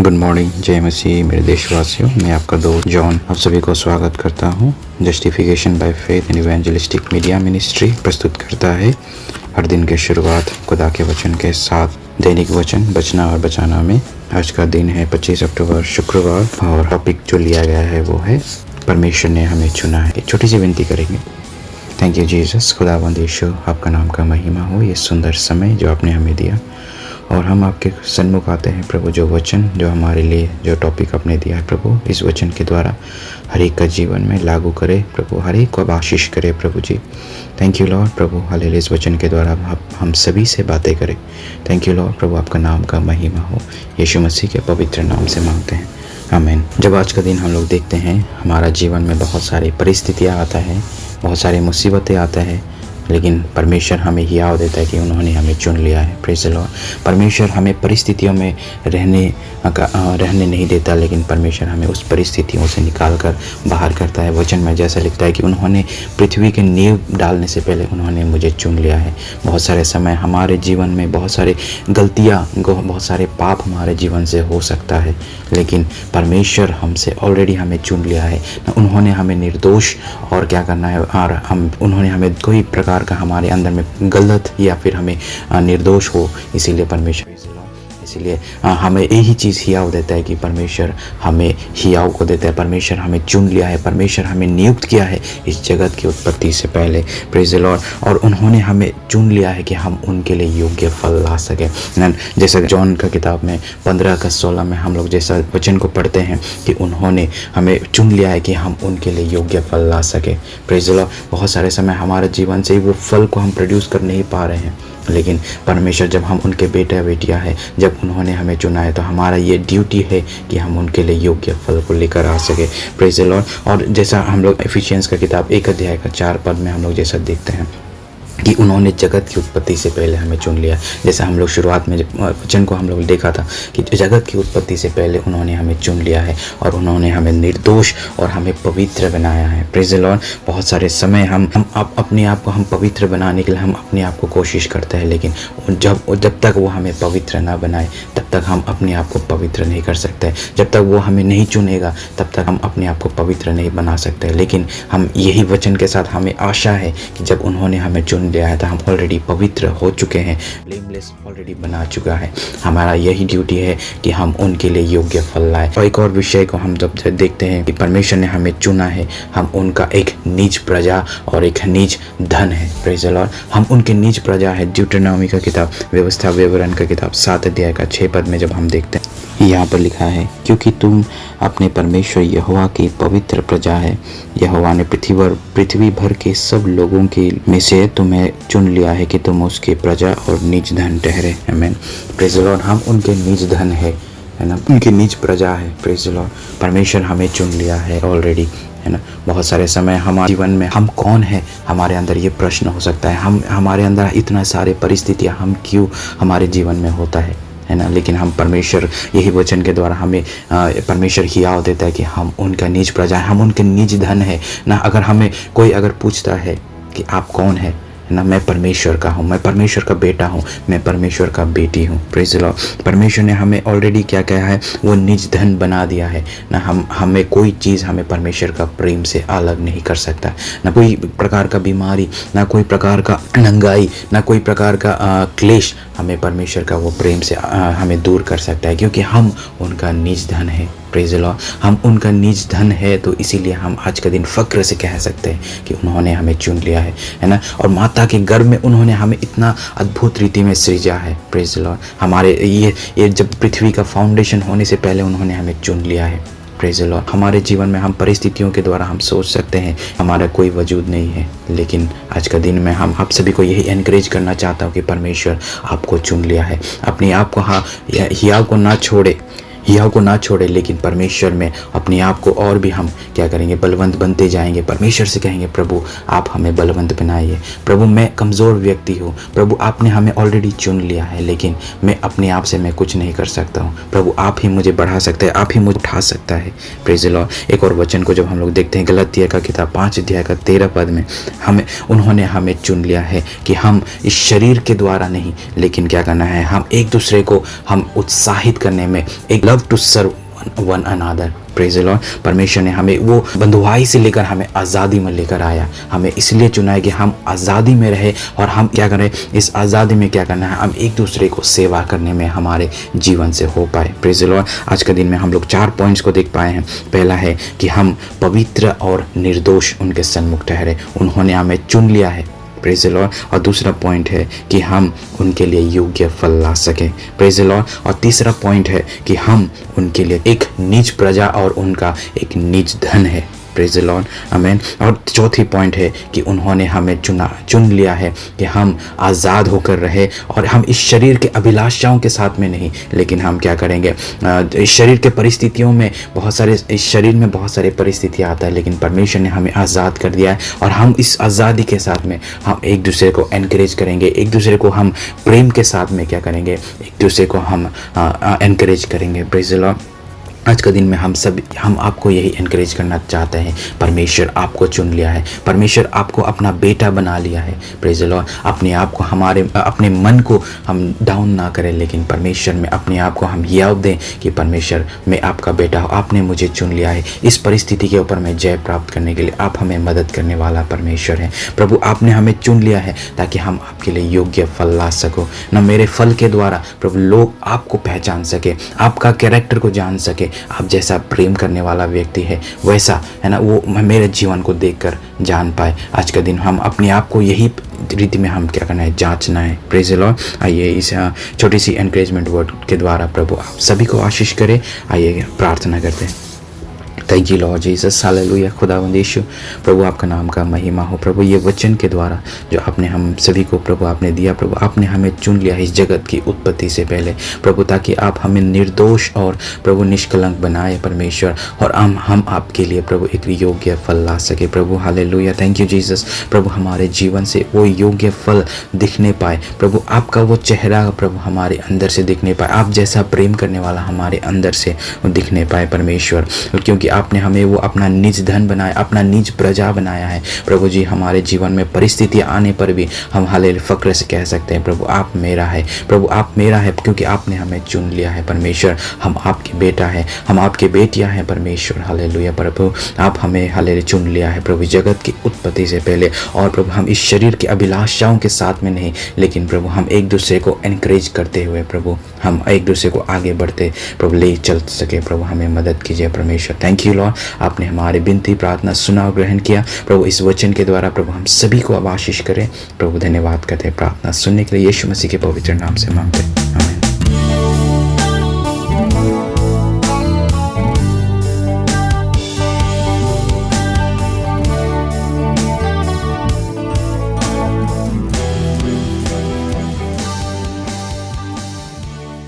Good morning, जय मसीह मेरे देशवासियों। मैं आपका दोस्त जॉन आप सभी को स्वागत करता हूँ। Justification by faith in evangelistic media ministry प्रस्तुत करता है हर दिन की शुरुआत खुदा के वचन के साथ। दैनिक वचन बचना और बचाना में आज का दिन है 25 अक्टूबर शुक्रवार, और टॉपिक जो लिया गया है वो है परमेश्वर ने हमें चुना है। एक छोटी सी विनती करेंगे। थैंक यू जीसस, खुदावंद यीशु, आपका नाम का महिमा हो। ये सुंदर समय जो आपने हमें दिया, और हम आपके सन्मुख आते हैं प्रभु। जो वचन जो हमारे लिए जो टॉपिक आपने दिया है प्रभु, इस वचन के द्वारा हर एक का जीवन में लागू करे प्रभु, हर एक को आशीष करे प्रभु जी। थैंक यू लॉर्ड प्रभु, हालेलुया। इस वचन के द्वारा हम सभी से बातें करें। थैंक यू लॉर्ड प्रभु, आपका नाम का महिमा हो। यीशु मसीह के पवित्र नाम से मांगते हैं, आमीन। जब आज का दिन हम लोग देखते हैं, हमारा जीवन में बहुत सारी परिस्थितियाँ आता है, बहुत सारी मुसीबतें आता है, लेकिन परमेश्वर हमें हियाव देता है कि उन्होंने हमें चुन लिया है। Praise the Lord. परमेश्वर हमें परिस्थितियों में रहने नहीं देता, लेकिन परमेश्वर हमें उस परिस्थितियों से निकाल कर बाहर करता है। वचन में जैसा लिखता है कि उन्होंने पृथ्वी के नींव डालने से पहले उन्होंने मुझे चुन लिया है। बहुत सारे समय हमारे जीवन में बहुत सारे गलतियाँ, बहुत सारे पाप हमारे जीवन से हो सकता है, लेकिन परमेश्वर हमसे ऑलरेडी हमें चुन लिया है। उन्होंने हमें निर्दोष और क्या करना है, और उन्होंने हमें कोई प्रकार का हमारे अंदर में गलत या फिर हमें निर्दोष हो, इसीलिए परमेश्वर इसीलिए हमें यही चीज़ हियाव देता है कि परमेश्वर हमें हियाव को देता है। परमेश्वर हमें चुन लिया है, परमेश्वर हमें नियुक्त किया है इस जगत की उत्पत्ति से पहले। Praise the Lord. और उन्होंने हमें चुन लिया है कि हम उनके लिए योग्य फल ला सकें। जैसा जॉन का किताब में 15:16 में हम लोग जैसा वचन को पढ़ते हैं कि उन्होंने हमें चुन लिया है कि हम उनके लिए योग्य फल ला सकें। Praise the Lord. बहुत सारे समय हमारे जीवन से वो फल को हम प्रोड्यूस कर नहीं पा रहे हैं, लेकिन परमेश्वर जब हम उनके बेटा बेटियां हैं, जब उन्होंने हमें चुना है, तो हमारा ये ड्यूटी है कि हम उनके लिए योग्य फल को लेकर आ सके। Praise the Lord. और जैसा हम लोग एफिशिएंस का किताब 1 अध्याय का 4 पद में हम लोग जैसा देखते हैं कि उन्होंने जगत की उत्पत्ति से पहले हमें चुन लिया। जैसा हम लोग शुरुआत में वचन को हम लोग देखा था कि जगत की उत्पत्ति से पहले उन्होंने हमें चुन लिया है, और उन्होंने हमें निर्दोष और हमें पवित्र बनाया है। Praise the Lord. बहुत सारे समय हम अपने आप को हम पवित्र बनाने के लिए हम अपने आप को कोशिश करते हैं, लेकिन जब तक वो हमें पवित्र ना बनाए तब तक हम अपने आप को पवित्र नहीं कर सकते। जब तक वो हमें नहीं चुनेगा तब तक हम अपने आप को पवित्र नहीं बना सकते। लेकिन हम यही वचन के साथ हमें आशा है कि जब उन्होंने हमें चुन लिया है तो हम ऑलरेडी पवित्र हो चुके हैं, ब्लेमलेस ऑलरेडी बना चुका है। हमारा यही ड्यूटी है कि हम उनके लिए योग्य फल लाए। और एक और विषय को हम जब देखते हैं कि परमेश्वर ने हमें चुना है, हम उनका एक निज प्रजा और एक निज धन है। Praise the Lord. हम उनके निज प्रजा है। ड्यूटेरोनॉमी का किताब, व्यवस्था विवरण का किताब 7 अध्याय का 6 पद में जब हम देखते हैं, यहाँ पर लिखा है, क्योंकि तुम अपने परमेश्वर यहोवा की पवित्र प्रजा है। यहोवा ने पृथ्वी भर के सब लोगों के में से तुम्हें चुन लिया है कि तुम उसकी प्रजा और निज धन ठहरे। आमीन। Praise the Lord. हम उनके निज धन है ना, उनकी निज प्रजा है। Praise the Lord. परमेश्वर हमें चुन लिया है ऑलरेडी, है ना। बहुत सारे समय हमारे जीवन में हम कौन है, हमारे अंदर ये प्रश्न हो सकता है। हमारे अंदर इतना सारे परिस्थितियाँ हम क्यों हमारे जीवन में होता है ना। लेकिन हम परमेश्वर यही वचन के द्वारा हमें परमेश्वर हियाव देता है कि हम उनका निज प्रजा है, हम उनके निज धन है ना। अगर हमें कोई अगर पूछता है कि आप कौन है ना, मैं परमेश्वर का हूँ, मैं परमेश्वर का बेटा हूँ, मैं परमेश्वर का बेटी हूँ। Praise the Lord. परमेश्वर ने हमें ऑलरेडी क्या कहा है, वो निज धन बना दिया है ना। हमें कोई चीज़ हमें परमेश्वर का प्रेम से अलग नहीं कर सकता। ना कोई प्रकार का बीमारी, ना कोई प्रकार का नंगाई, ना कोई प्रकार का क्लेश हमें परमेश्वर का वो प्रेम से हमें दूर कर सकता है, क्योंकि हम उनका निज धन है। Praise the Lord. हम उनका निज धन है, तो इसीलिए हम आज का दिन फ़क्र से कह सकते हैं कि उन्होंने हमें चुन लिया है ना। और माता के गर्भ में उन्होंने हमें इतना अद्भुत रीति में सृजा है। Praise the Lord. हमारे ये जब पृथ्वी का फाउंडेशन होने से पहले उन्होंने हमें चुन लिया है। Praise the Lord. हमारे जीवन में हम परिस्थितियों के द्वारा हम सोच सकते हैं हमारा कोई वजूद नहीं है, लेकिन आज का दिन में हम आप सभी को यही एनकरेज करना चाहता हूँ कि परमेश्वर आपको चुन लिया है। अपने आप को हियाव को ना छोड़े, लेकिन परमेश्वर में अपने आप को और भी हम क्या करेंगे, बलवंत बनते जाएंगे। परमेश्वर से कहेंगे, प्रभु आप हमें बलवंत बनाइए। प्रभु मैं कमज़ोर व्यक्ति हूँ, प्रभु आपने हमें ऑलरेडी चुन लिया है, लेकिन मैं अपने आप से मैं कुछ नहीं कर सकता हूँ। प्रभु आप ही मुझे बढ़ा सकते हैं, आप ही मुझे उठा सकता है। Praise the Lord. एक और वचन को जब हम लोग देखते हैं, गलातिया का किताब 5 अध्याय का 13 पद में, उन्होंने हमें चुन लिया है कि हम इस शरीर के द्वारा नहीं, लेकिन क्या करना है, हम एक दूसरे को हम उत्साहित करने में, एक love to serve one another. Praise the Lord. परमेश्वर ने हमें वो बंधुआई से लेकर हमें आज़ादी में लेकर आया, हमें इसलिए चुना है कि हम आज़ादी में रहे और हम क्या करें, इस आज़ादी में क्या करना है, हम एक दूसरे को सेवा करने में हमारे जीवन से हो पाए। Praise the Lord. आज के दिन में हम लोग 4 पॉइंट्स को देख पाए हैं। पहला है कि हम पवित्र और निर्दोष उनके सन्मुख ठहरे, उन्होंने हमें चुन लिया है। Praise the Lord. और दूसरा पॉइंट है कि हम उनके लिए योग्य फल ला सकें। Praise the Lord. और तीसरा पॉइंट है कि हम उनके लिए एक निज प्रजा और उनका एक निज धन है। Praise the Lord. आमीन। और चौथी पॉइंट है कि उन्होंने हमें चुन लिया है कि हम आज़ाद होकर रहे और हम इस शरीर के अभिलाषाओं के साथ में नहीं, लेकिन हम क्या करेंगे, इस शरीर के परिस्थितियों में इस शरीर में बहुत सारी परिस्थितियाँ आता है, लेकिन परमेश्वर ने हमें आज़ाद कर दिया है और हम इस आज़ादी के साथ में हम एक दूसरे को एनकरेज करेंगे, एक दूसरे को हम प्रेम के साथ में क्या करेंगे, एक दूसरे को हम एनकरेज करेंगे। Praise the Lord. आज का दिन में हम आपको यही एनकरेज करना चाहते हैं। परमेश्वर आपको चुन लिया है, परमेश्वर आपको अपना बेटा बना लिया है। Praise the Lord. अपने आप को अपने मन को हम डाउन ना करें, लेकिन परमेश्वर में अपने आप को हम याद दें कि परमेश्वर मैं आपका बेटा हूँ, आपने मुझे चुन लिया है। इस परिस्थिति के ऊपर मैं जय प्राप्त करने के लिए आप हमें मदद करने वाला परमेश्वर है। प्रभु आपने हमें चुन लिया है ताकि हम आपके लिए योग्य फल ला सको। न मेरे फल के द्वारा प्रभु लोग आपको पहचान सके, आपका कैरेक्टर को जान सके। आप जैसा प्रेम करने वाला व्यक्ति है वैसा है ना, वो मेरे जीवन को देखकर जान पाए। आज का दिन हम अपने आप को यही रीति में हम क्या करना है, जांचना है। Praise the Lord. आइए इस छोटी सी एनकरेजमेंट वर्ड के द्वारा प्रभु आप सभी को आशीष करे। आइए प्रार्थना करते हैं। Thank you Lord Jesus, hallelujah. खुदावंद यीशु, प्रभु आपका नाम का महिमा हो। प्रभु ये वचन के द्वारा जो आपने हम सभी को प्रभु आपने दिया, प्रभु आपने हमें चुन लिया इस जगत की उत्पत्ति से पहले प्रभु, ताकि आप हमें निर्दोष और प्रभु निष्कलंक बनाए परमेश्वर, और हम आपके लिए प्रभु एक योग्य फल ला सके प्रभु। हालेलुया। Thank you Jesus. प्रभु हमारे जीवन से वो योग्य फल दिखने पाए प्रभु, आपका वो चेहरा प्रभु हमारे अंदर से दिखने पाए, आप जैसा प्रेम करने वाला हमारे अंदर से दिखने पाए परमेश्वर, क्योंकि आपने हमें वो अपना निज धन बनाया, अपना निज प्रजा बनाया है प्रभु जी। हमारे जीवन में परिस्थितियां आने पर भी हम हालेलुया फक्र से कह सकते हैं प्रभु आप मेरा है, प्रभु आप मेरा है, क्योंकि आपने हमें चुन लिया है परमेश्वर। हम आपके बेटा हैं, हम आपके बेटियां हैं परमेश्वर। हालेलुया प्रभु आप हमें हालेलुया चुन लिया है प्रभु जगत की उत्पत्ति से पहले। और प्रभु हम इस शरीर की अभिलाषाओं के साथ में नहीं, लेकिन प्रभु हम एक दूसरे को एनकरेज करते हुए प्रभु हम एक दूसरे को आगे बढ़ते प्रभु ले चल सके प्रभु, हमें मदद कीजिए परमेश्वर। थैंक यू लॉर्ड, आपने हमारी विनती प्रार्थना सुना और ग्रहण किया प्रभु। इस वचन के द्वारा प्रभु हम सभी को अब आशीष करें प्रभु। धन्यवाद करते हैं प्रार्थना सुनने के लिए, यीशु मसीह के पवित्र नाम से मांगते हैं।